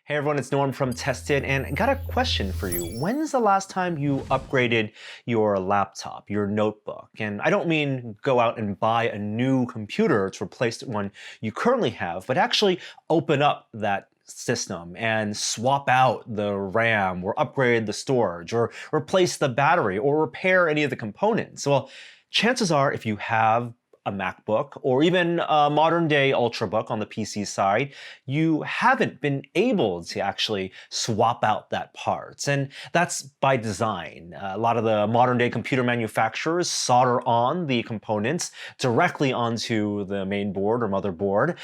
Hey everyone, it's Norm from Tested, and I got a question for you. When's the last time you upgraded your laptop, your notebook? And I don't mean go out and buy a new computer to replace the one you currently have, but actually open up that system and swap out the RAM or upgrade the storage or replace the battery or repair any of the components. Well, chances are if you have a MacBook or even a modern day Ultrabook on the PC side, you haven't been able to actually swap out that parts. And that's by design. A lot of the modern day computer manufacturers solder on the components directly onto the main board or motherboard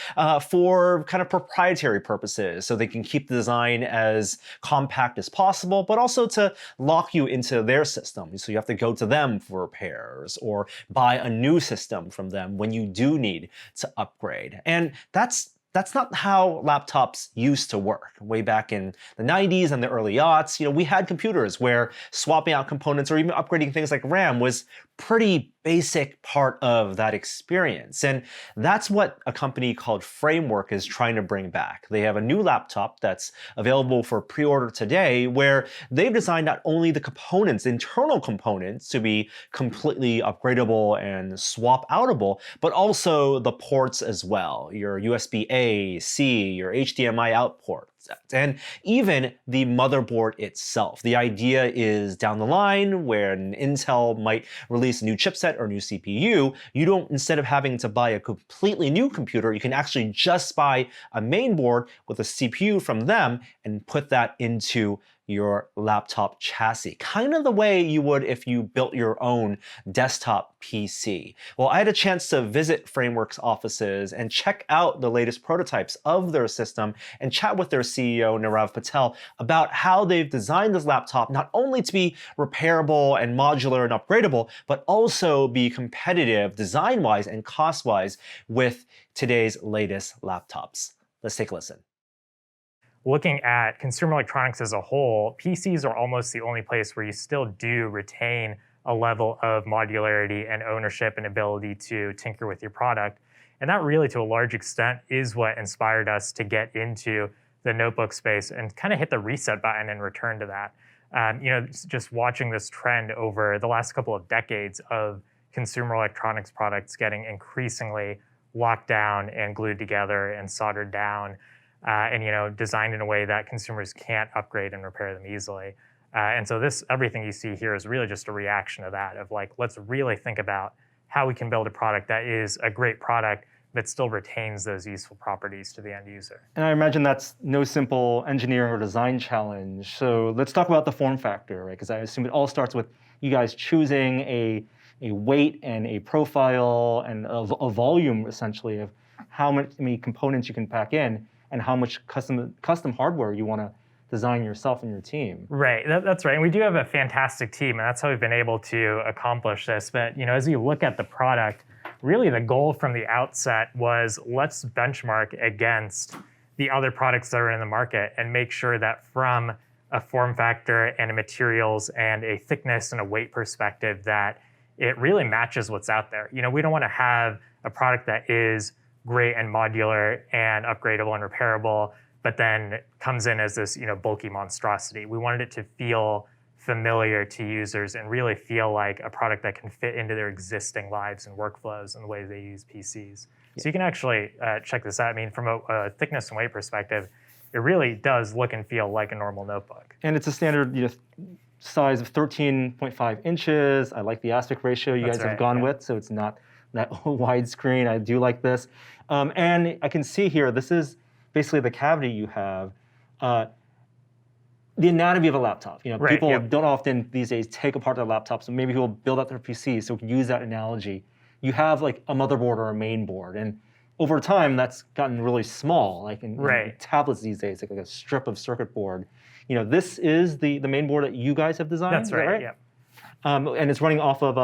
for kind of proprietary purposes. So they can keep the design as compact as possible, but also to lock you into their system. So you have to go to them for repairs or buy a new system from them when you do need to upgrade. And that's not how laptops used to work. Way back in the 90s and the early aughts, we had computers where swapping out components or even upgrading things like RAM was pretty basic part of that experience. And that's what a company called Framework is trying to bring back. They have a new laptop that's available for pre-order today where they've designed not only the components, internal components, to be completely upgradable and swap outable, but also the ports as well. Your USB-A, C, your HDMI out ports, and even the motherboard itself. The idea is down the line when Intel might release a new chipset or new CPU, you don't, instead of having to buy a completely new computer, you can actually just buy a main board with a CPU from them and put that into your laptop chassis, kind of the way you would if you built your own desktop PC. Well, I had a chance to visit Framework's offices and check out the latest prototypes of their system and chat with their CEO, Nirav Patel, about how they've designed this laptop not only to be repairable and modular and upgradable, but also be competitive design-wise and cost-wise with today's latest laptops. Let's take a listen. Looking at consumer electronics as a whole, PCs are almost the only place where you still do retain a level of modularity and ownership and ability to tinker with your product. And that really, to a large extent, is what inspired us to get into the notebook space and kind of hit the reset button and return to that. Just watching this trend over the last couple of decades of consumer electronics products getting increasingly locked down and glued together and soldered down. And designed in a way that consumers can't upgrade and repair them easily. And so everything you see here is really just a reaction to that, of like, let's really think about how we can build a product that is a great product that still retains those useful properties to the end user. And I imagine that's no simple engineering or design challenge. So let's talk about the form factor, right? Because I assume it all starts with you guys choosing a weight and a profile and a volume, essentially, of how many components you can pack in and how much custom hardware you want to design yourself and your team. Right, that's right. And we do have a fantastic team, and that's how we've been able to accomplish this. But as you look at the product, really the goal from the outset was, let's benchmark against the other products that are in the market and make sure that from a form factor and a materials and a thickness and a weight perspective that it really matches what's out there. We don't want to have a product that is great and modular and upgradable and repairable, but then comes in as this bulky monstrosity. We wanted it to feel familiar to users and really feel like a product that can fit into their existing lives and workflows and the way they use PCs. Yeah. So you can actually check this out. I mean, from a thickness and weight perspective, it really does look and feel like a normal notebook. And it's a standard size of 13.5 inches. I like the aspect ratio you guys have gone with, so it's not that widescreen. I do like this. And I can see here, this is basically the cavity you have. The anatomy of a laptop. People don't often these days take apart their laptops, so maybe people build out their PCs, so we can use that analogy. You have like a motherboard or a main board, and over time that's gotten really small, like in tablets these days, like a strip of circuit board. This is the main board that you guys have designed. That's right, yeah. And it's running off of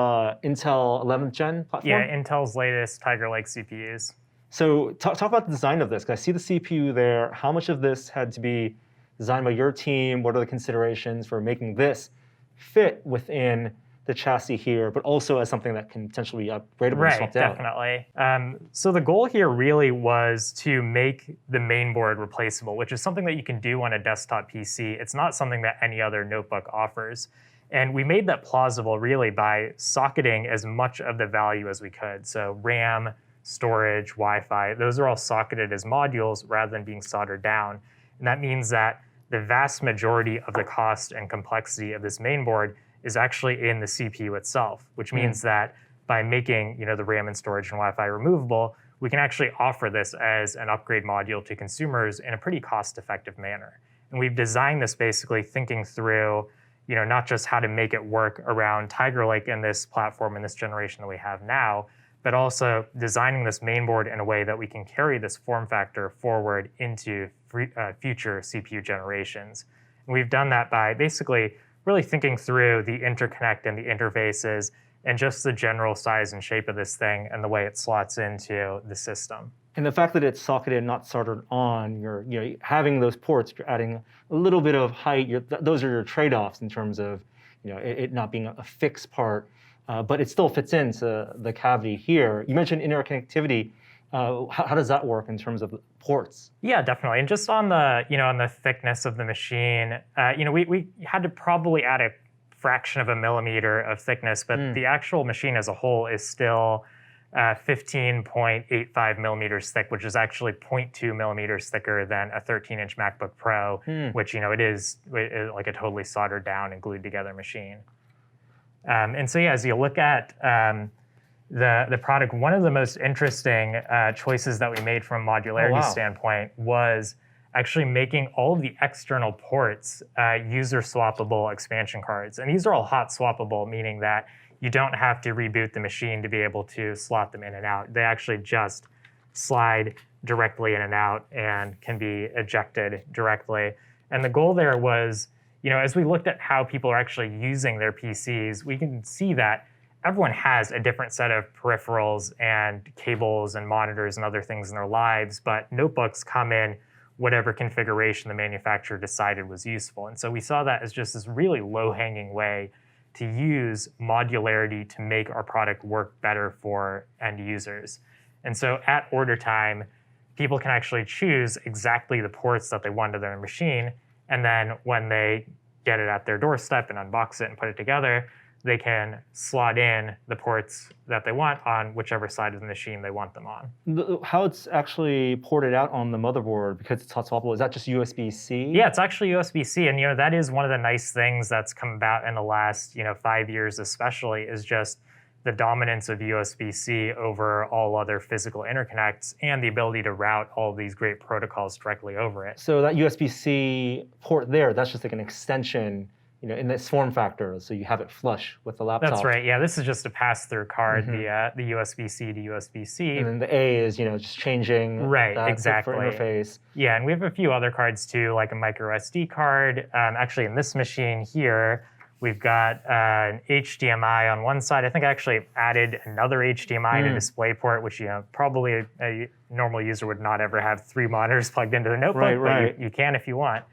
Intel 11th gen platform? Yeah, Intel's latest Tiger Lake CPUs. So talk about the design of this, because I see the CPU there. How much of this had to be designed by your team? What are the considerations for making this fit within the chassis here, but also as something that can potentially be upgradable and Right, swapped out. definitely. So the goal here really was to make the main board replaceable, which is something that you can do on a desktop PC. It's not something that any other notebook offers. And we made that plausible really by socketing as much of the value as we could. So RAM, storage, Wi-Fi, those are all socketed as modules rather than being soldered down. And that means that the vast majority of the cost and complexity of this main board is actually in the CPU itself, which means that by making the RAM and storage and Wi-Fi removable, we can actually offer this as an upgrade module to consumers in a pretty cost-effective manner. And we've designed this basically thinking through not just how to make it work around Tiger Lake and this platform and this generation that we have now, but also designing this main board in a way that we can carry this form factor forward into future CPU generations. And we've done that by basically really thinking through the interconnect and the interfaces and just the general size and shape of this thing and the way it slots into the system. And the fact that it's socketed, not soldered on, you're having those ports, you're adding a little bit of height. Those are your trade-offs in terms of it not being a fixed part, but it still fits into the cavity here. You mentioned interconnectivity. How does that work in terms of ports? Yeah, definitely. And just on the on the thickness of the machine, we had to probably add a fraction of a millimeter of thickness, but the actual machine as a whole is still 15.85 millimeters thick, which is actually 0.2 millimeters thicker than a 13-inch MacBook Pro, which it is like a totally soldered down and glued together machine. And so as you look at the product, one of the most interesting choices that we made from a modularity standpoint was actually making all of the external ports user swappable expansion cards. And these are all hot swappable, meaning that you don't have to reboot the machine to be able to slot them in and out. They actually just slide directly in and out and can be ejected directly. And the goal there was, as we looked at how people are actually using their PCs, we can see that everyone has a different set of peripherals and cables and monitors and other things in their lives, but notebooks come in whatever configuration the manufacturer decided was useful. And so we saw that as just this really low-hanging way to use modularity to make our product work better for end users. And so at order time, people can actually choose exactly the ports that they want to their machine, and then when they get it at their doorstep and unbox it and put it together, they can slot in the ports that they want on whichever side of the machine they want them on. How it's actually ported out on the motherboard, because it's hot swappable, is that just USB-C? Yeah, it's actually USB-C, and that is one of the nice things that's come about in the last 5 years especially, is just the dominance of USB-C over all other physical interconnects and the ability to route all of these great protocols directly over it. So that USB-C port there, that's just like an extension in this form factor, so you have it flush with the laptop. That's right. Yeah, this is just a pass-through card, the USB-C to USB-C. And then the A is just changing that exactly. for interface. Yeah, and we have a few other cards too, like a micro SD card. Actually, in this machine here, we've got an HDMI on one side. I think I actually added another HDMI to DisplayPort, which probably a normal user would not ever have 3 monitors plugged into their notebook, but you can if you want.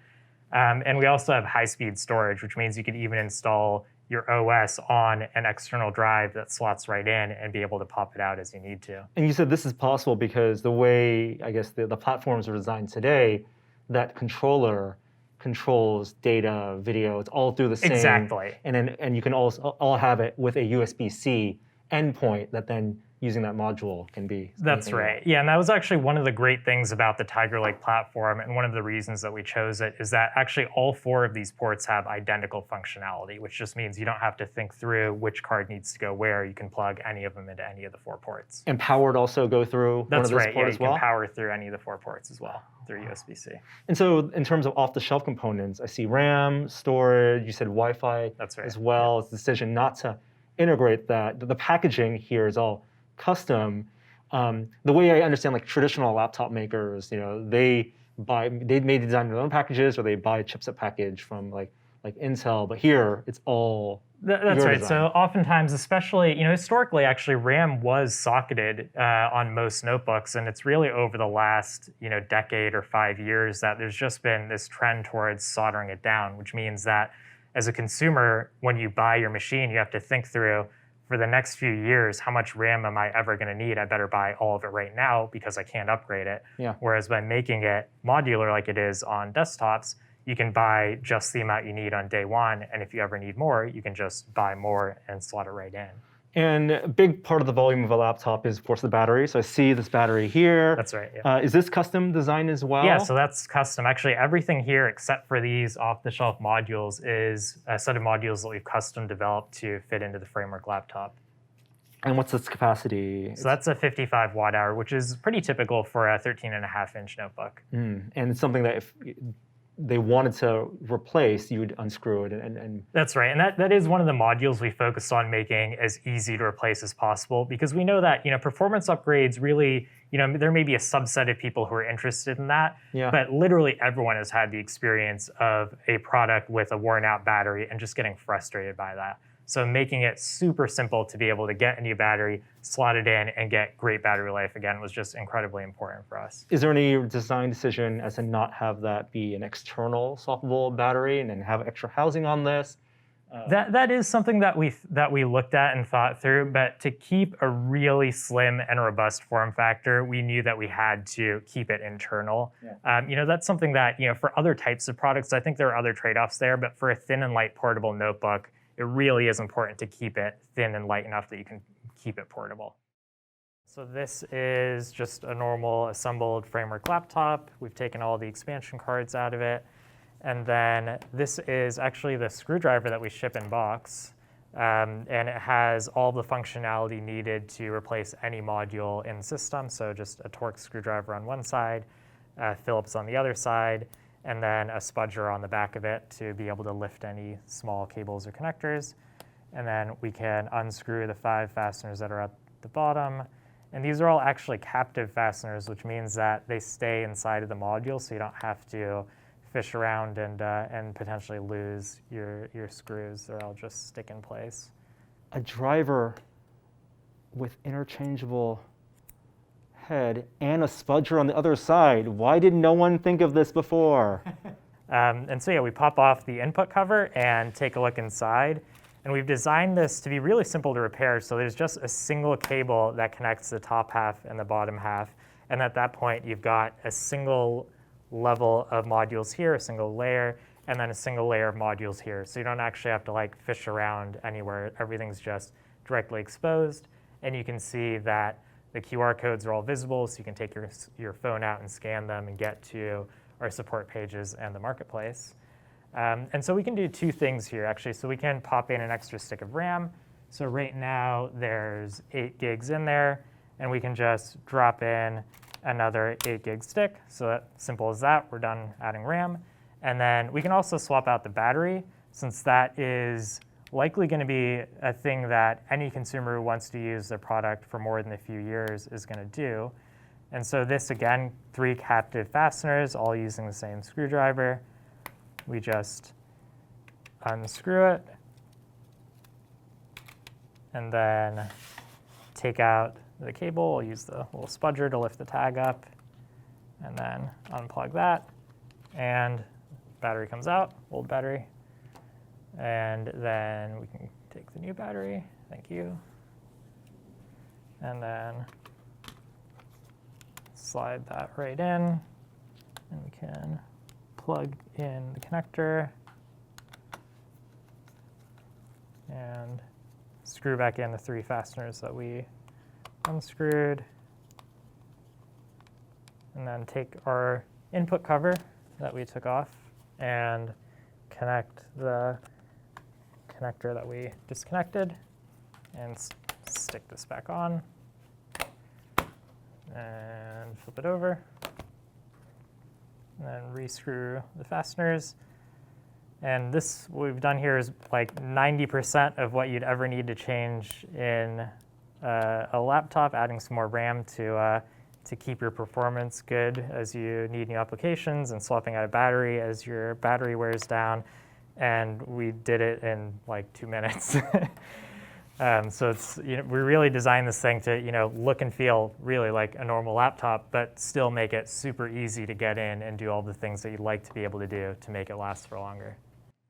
And we also have high-speed storage, which means you could even install your OS on an external drive that slots right in and be able to pop it out as you need to. And you said this is possible because the way, I guess, the platforms are designed today, that controller controls data, video, it's all through the same. Exactly. And you can also all have it with a USB-C endpoint that then using that module can be. That's right. Yeah, and that was actually one of the great things about the Tiger Lake platform, and one of the reasons that we chose it is that actually all 4 of these ports have identical functionality, which just means you don't have to think through which card needs to go where. You can plug any of them into any of the 4 ports. And powered also go through one of those ports as well? You can power through any of the 4 ports as well through USB-C. And so in terms of off-the-shelf components, I see RAM, storage, you said Wi-Fi as well. It's a decision not to integrate that. The packaging here is all custom. The way I understand, like traditional laptop makers, they may design their own packages or they buy a chipset package from like Intel. But here, it's all that's right. design. So oftentimes, especially historically, actually RAM was socketed on most notebooks, and it's really over the last decade or 5 years that there's just been this trend towards soldering it down, which means that as a consumer, when you buy your machine, you have to think through, for the next few years, how much RAM am I ever going to need? I better buy all of it right now because I can't upgrade it. Yeah. Whereas by making it modular like it is on desktops, you can buy just the amount you need on day one. And if you ever need more, you can just buy more and slot it right in. And a big part of the volume of a laptop is, of course, the battery. So I see this battery here. That's right. Yeah. Is this custom design as well? Yeah, so that's custom. Actually, everything here except for these off-the-shelf modules is a set of modules that we've custom developed to fit into the framework laptop. And what's its capacity? So that's a 55 watt hour, which is pretty typical for a 13.5-inch notebook. And it's something that if they wanted to replace, you would unscrew it and That's right, and that is one of the modules we focused on making as easy to replace as possible, because we know that performance upgrades really, there may be a subset of people who are interested in that, Yeah. but literally everyone has had the experience of a product with a worn out battery and just getting frustrated by that. So making it super simple to be able to get a new battery, slot it in, and get great battery life again was just incredibly important for us. Is there any design decision as to not have that be an external swappable battery and then have extra housing on this? That is something that we looked at and thought through, but to keep a really slim and robust form factor, we knew that we had to keep it internal. Yeah. That's something that for other types of products, I think there are other trade-offs there, but for a thin and light portable notebook, it really is important to keep it thin and light enough that you can keep it portable. So this is just a normal assembled framework laptop. We've taken all the expansion cards out of it. And then this is actually the screwdriver that we ship in box. And it has all the functionality needed to replace any module in the system. So just a Torx screwdriver on one side, Phillips on the other side, and then a spudger on the back of it to be able to lift any small cables or connectors. And then we can unscrew the 5 fasteners that are at the bottom. And these are all actually captive fasteners, which means that they stay inside of the module, so you don't have to fish around and potentially lose your screws. They're all just stick in place. A driver with interchangeable head and a spudger on the other side. Why did no one think of this before? And so yeah, we pop off the input cover and take a look inside. And we've designed this to be really simple to repair. So there's just a single cable that connects the top half and the bottom half. And at that point, you've got a single level of modules here, a single layer, and then a single layer of modules here. So you don't actually have to fish around anywhere. Everything's just directly exposed. And you can see that the QR codes are all visible, so you can take your phone out and scan them and get to our support pages and the marketplace. And so we can do 2 things here, actually. So we can pop in an extra stick of RAM. So right now, there's 8 gigs in there, and we can just drop in another 8 gig stick. So that simple as that, we're done adding RAM. And then we can also swap out the battery, since that is likely going to be a thing that any consumer who wants to use their product for more than a few years is going to do. And so this, again, 3 captive fasteners, all using the same screwdriver. We just unscrew it and then take out the cable. We'll use the little spudger to lift the tag up and then unplug that. And battery comes out, old battery. And then we can take the new battery, thank you. And then slide that right in, and we can plug in the connector and screw back in the 3 fasteners that we unscrewed. And then take our input cover that we took off and connect the connector that we disconnected and stick this back on and flip it over and then rescrew the fasteners. And this, what we've done here is 90% of what you'd ever need to change in a laptop, adding some more RAM to keep your performance good as you need new applications, and swapping out a battery as your battery wears down. And we did it in 2 minutes. So it's, we really designed this thing to look and feel really like a normal laptop, but still make it super easy to get in and do all the things that you'd like to be able to do to make it last for longer.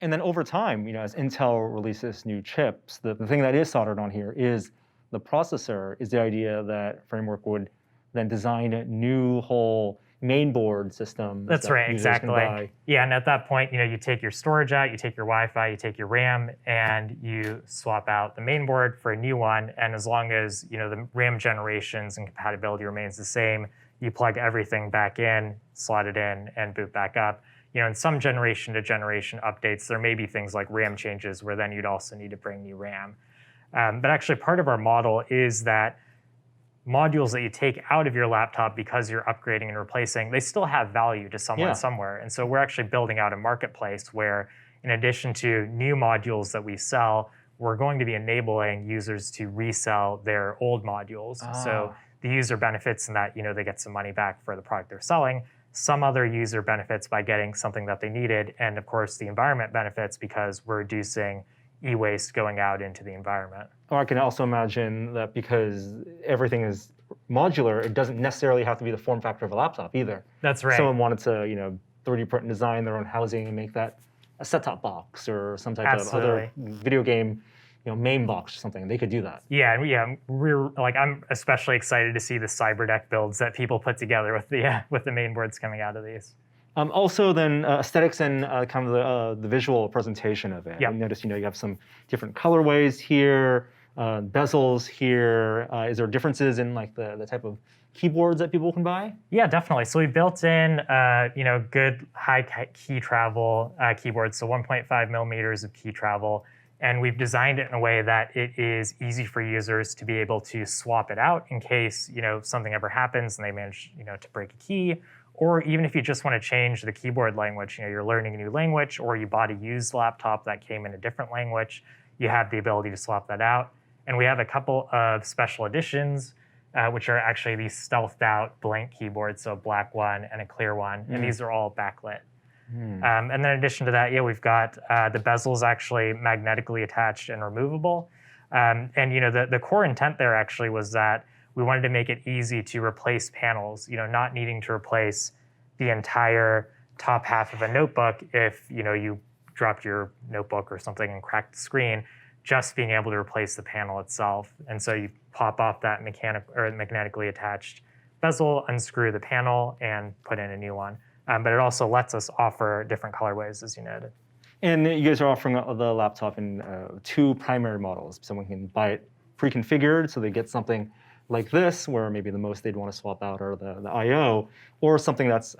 And then over time, as Intel releases new chips, the thing that is soldered on here is the processor. Is the idea that Framework would then design new whole mainboard systems That's that right, users can exactly. buy. Yeah, and at that point, you take your storage out, you take your Wi-Fi, you take your RAM, and you swap out the main board for a new one. And as long as the RAM generations and compatibility remains the same, you plug everything back in, slot it in, and boot back up. In some generation to generation updates, there may be things like RAM changes where then you'd also need to bring new RAM. But actually, part of our model is that modules that you take out of your laptop because you're upgrading and replacing, they still have value to someone somewhere. And so we're actually building out a marketplace where, in addition to new modules that we sell, we're going to be enabling users to resell their old modules. So the user benefits in that they get some money back for the product they're selling. Some other user benefits by getting something that they needed. And of course, the environment benefits because we're reducing e-waste going out into the environment. Or I can also imagine that because everything is modular, it doesn't necessarily have to be the form factor of a laptop either. That's right. Someone wanted to 3D print and design their own housing and make that a set-top box or some type of other video game main box or something. They could do that. Yeah, I'm especially excited to see the cyberdeck builds that people put together with the main boards coming out of these. Also, then aesthetics and kind of the visual presentation of it. Yep. I noticed you have some different colorways here, bezels here. Is there differences in like the type of keyboards that people can buy? Yeah, definitely. So we built in good high key travel keyboards, so 1.5 millimeters of key travel. And we've designed it in a way that it is easy for users to be able to swap it out in case something ever happens and they manage to break a key, or even if you just want to change the keyboard language, you're learning a new language, or you bought a used laptop that came in a different language, you have the ability to swap that out. And we have a couple of special editions, which are actually these stealthed out blank keyboards, so a black one and a clear one, and these are all backlit. And then in addition to that, we've got the bezels actually magnetically attached and removable. And the core intent there actually was that we wanted to make it easy to replace panels, not needing to replace the entire top half of a notebook if you dropped your notebook or something and cracked the screen, just being able to replace the panel itself. And so you pop off that magnetically attached bezel, unscrew the panel, and put in a new one. But it also lets us offer different colorways, as you noted. And you guys are offering the laptop in two primary models. Someone can buy it pre-configured, so they get something like this, where maybe the most they'd want to swap out are the I/O, or something that's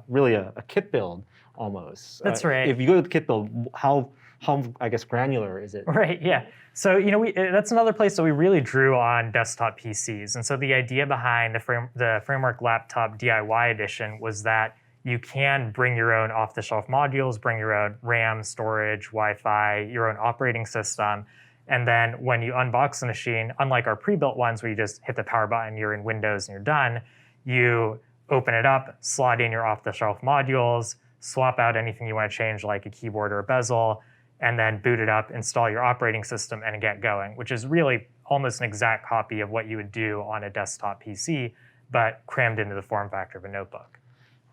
really a kit build almost. That's right. If you go to the kit build, how I guess granular is it? Right. Yeah. So that's another place that we really drew on desktop PCs, and so the idea behind the Framework Laptop DIY edition was that you can bring your own off-the-shelf modules, bring your own RAM, storage, Wi-Fi, your own operating system. And then when you unbox the machine, unlike our pre-built ones where you just hit the power button, you're in Windows and you're done, you open it up, slot in your off-the-shelf modules, swap out anything you want to change like a keyboard or a bezel, and then boot it up, install your operating system, and get going, which is really almost an exact copy of what you would do on a desktop PC, but crammed into the form factor of a notebook.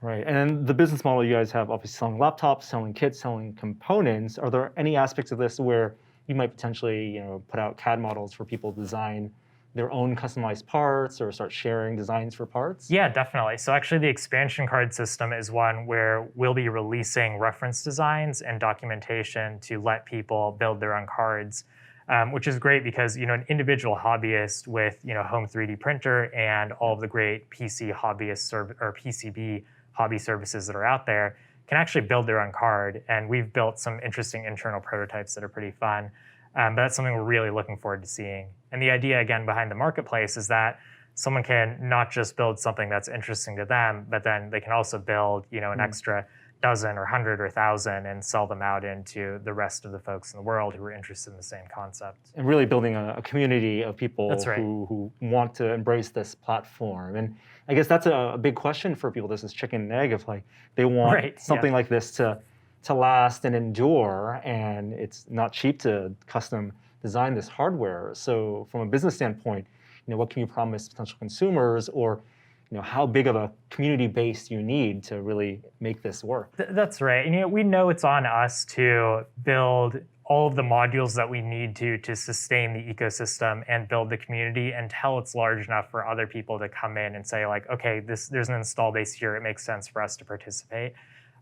Right, and then the business model you guys have, obviously selling laptops, selling kits, selling components. Are there any aspects of this where you might potentially, put out CAD models for people to design their own customized parts or start sharing designs for parts? Yeah, definitely. So actually the expansion card system is one where we'll be releasing reference designs and documentation to let people build their own cards, which is great because, an individual hobbyist with, home 3D printer and all of the great PC hobbyists or PCB hobby services that are out there can actually build their own card. And we've built some interesting internal prototypes that are pretty fun. But that's something we're really looking forward to seeing. And the idea, again, behind the marketplace is that someone can not just build something that's interesting to them, but then they can also build, an extra dozen or 100 or 1,000 and sell them out into the rest of the folks in the world who are interested in the same concept. And really building a community of people That's right. who want to embrace this platform. And I guess that's a big question for people. This is chicken and egg, if they want something like this to last and endure, and it's not cheap to custom design this hardware. So from a business standpoint, what can you promise potential consumers, or how big of a community base you need to really make this work. That's right. And we know it's on us to build all of the modules that we need to sustain the ecosystem and build the community until it's large enough for other people to come in and say, like, okay, there's an install base here. It makes sense for us to participate.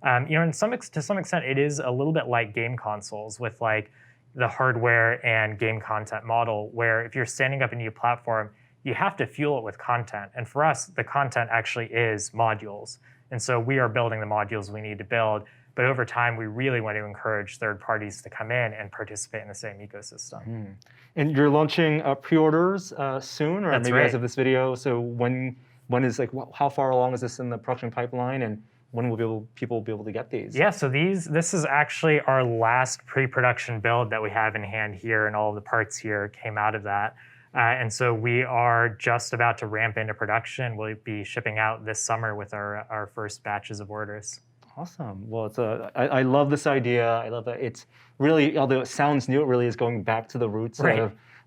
To some extent, it is a little bit like game consoles with like the hardware and game content model, where if you're standing up a new platform, you have to fuel it with content. And for us, the content actually is modules. And so we are building the modules we need to build. But over time, we really want to encourage third parties to come in and participate in the same ecosystem. And you're launching pre-orders soon, or That's maybe right. as of this video. So when is how far along is this in the production pipeline, and when will people be able to get these? Yeah, so this is actually our last pre-production build that we have in hand here, and all of the parts here came out of that. And so we are just about to ramp into production. We'll be shipping out this summer with our first batches of orders. Awesome. Well, I love this idea. I love that it's really, although it sounds new, it really is going back to the roots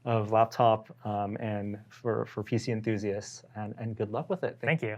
of laptop and for PC enthusiasts. And good luck with it. Thank you.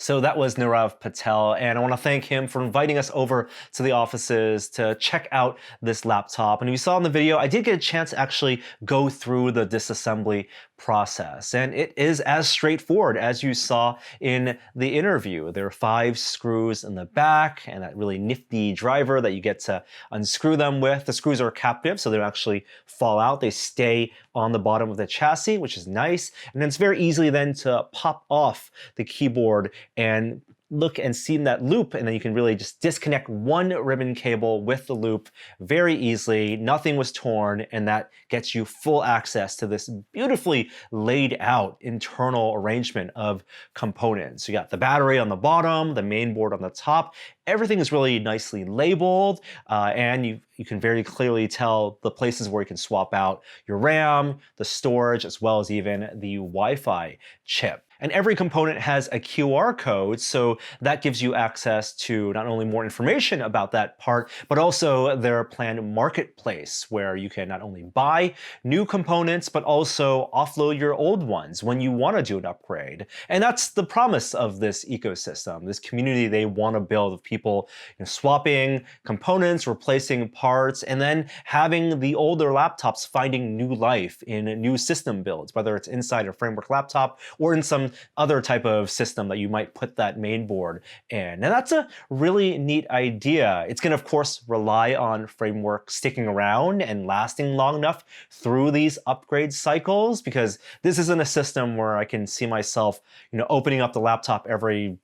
So that was Nirav Patel, and I want to thank him for inviting us over to the offices to check out this laptop. And you saw in the video, I did get a chance to actually go through the disassembly process, and it is as straightforward as you saw in the interview. There are 5 screws in the back and that really nifty driver that you get to unscrew them with. The screws are captive, so they don't actually fall out. They stay on the bottom of the chassis, which is nice. And then it's very easy then to pop off the keyboard and look and see in that loop, and then you can really just disconnect one ribbon cable with the loop very easily. Nothing was torn, and that gets you full access to this beautifully laid out internal arrangement of components. You got the battery on the bottom, the main board on the top. Everything is really nicely labeled, and you can very clearly tell the places where you can swap out your RAM, the storage, as well as even the Wi-Fi chip. And every component has a QR code, so that gives you access to not only more information about that part, but also their planned marketplace, where you can not only buy new components, but also offload your old ones when you want to do an upgrade. And that's the promise of this ecosystem, this community they want to build of people swapping components, replacing parts, and then having the older laptops finding new life in new system builds, whether it's inside a framework laptop or in some other type of system that you might put that main board in. And that's a really neat idea. It's going to, of course, rely on framework sticking around and lasting long enough through these upgrade cycles, because this isn't a system where I can see myself, opening up the laptop every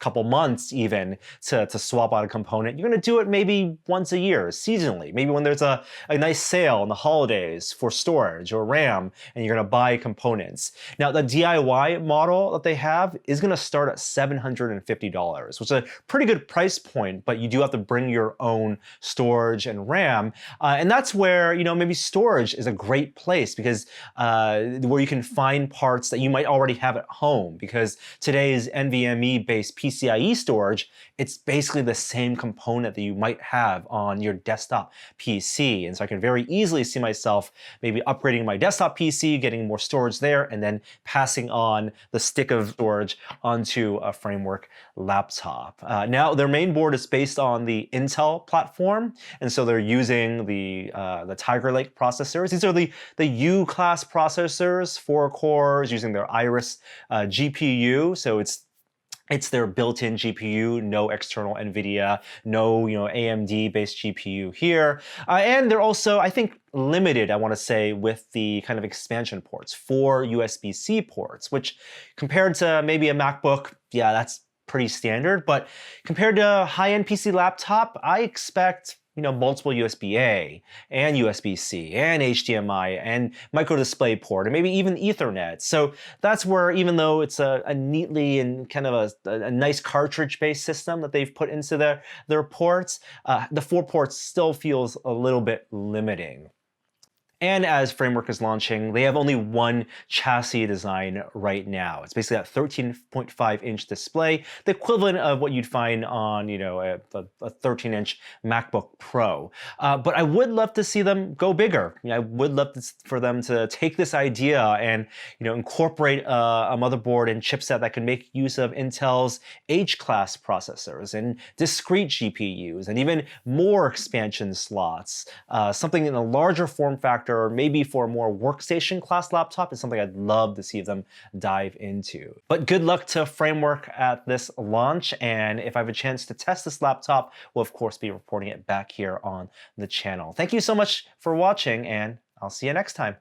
couple months even to swap out a component. You're going to do it maybe once a year, seasonally, maybe when there's a nice sale in the holidays for storage or RAM, and you're going to buy components. Now, the DIY model that they have is going to start at $750, which is a pretty good price point, but you do have to bring your own storage and RAM. And that's where, maybe storage is a great place, because where you can find parts that you might already have at home, because today's NVMe-based PCIe storage, it's basically the same component that you might have on your desktop PC. And so I can very easily see myself maybe upgrading my desktop PC, getting more storage there, and then passing on the stick of storage onto a framework laptop. Now, their main board is based on the Intel platform, and so they're using the Tiger Lake processors. These are the U-class processors, 4 cores, using their Iris GPU. So it's their built-in GPU, no external NVIDIA, no AMD-based GPU here. And they're also, I think, limited, I want to say, with the kind of expansion ports, 4 USB-C ports, which compared to maybe a MacBook, yeah, that's pretty standard. But compared to a high-end PC laptop, I expect multiple USB-A and USB-C and HDMI and micro display port and maybe even Ethernet. So that's where, even though it's a neatly and kind of a nice cartridge-based system that they've put into their ports, the 4 ports still feels a little bit limiting. And as Framework is launching, they have only one chassis design right now. It's basically that 13.5-inch display, the equivalent of what you'd find on, a 13-inch MacBook Pro. But I would love to see them go bigger. I would love for them to take this idea and, incorporate a motherboard and chipset that can make use of Intel's H-class processors and discrete GPUs and even more expansion slots. Something in a larger form factor, or maybe for a more workstation class laptop, is something I'd love to see them dive into. But good luck to Framework at this launch, and if I have a chance to test this laptop, we'll of course be reporting it back here on the channel. Thank you so much for watching, and I'll see you next time.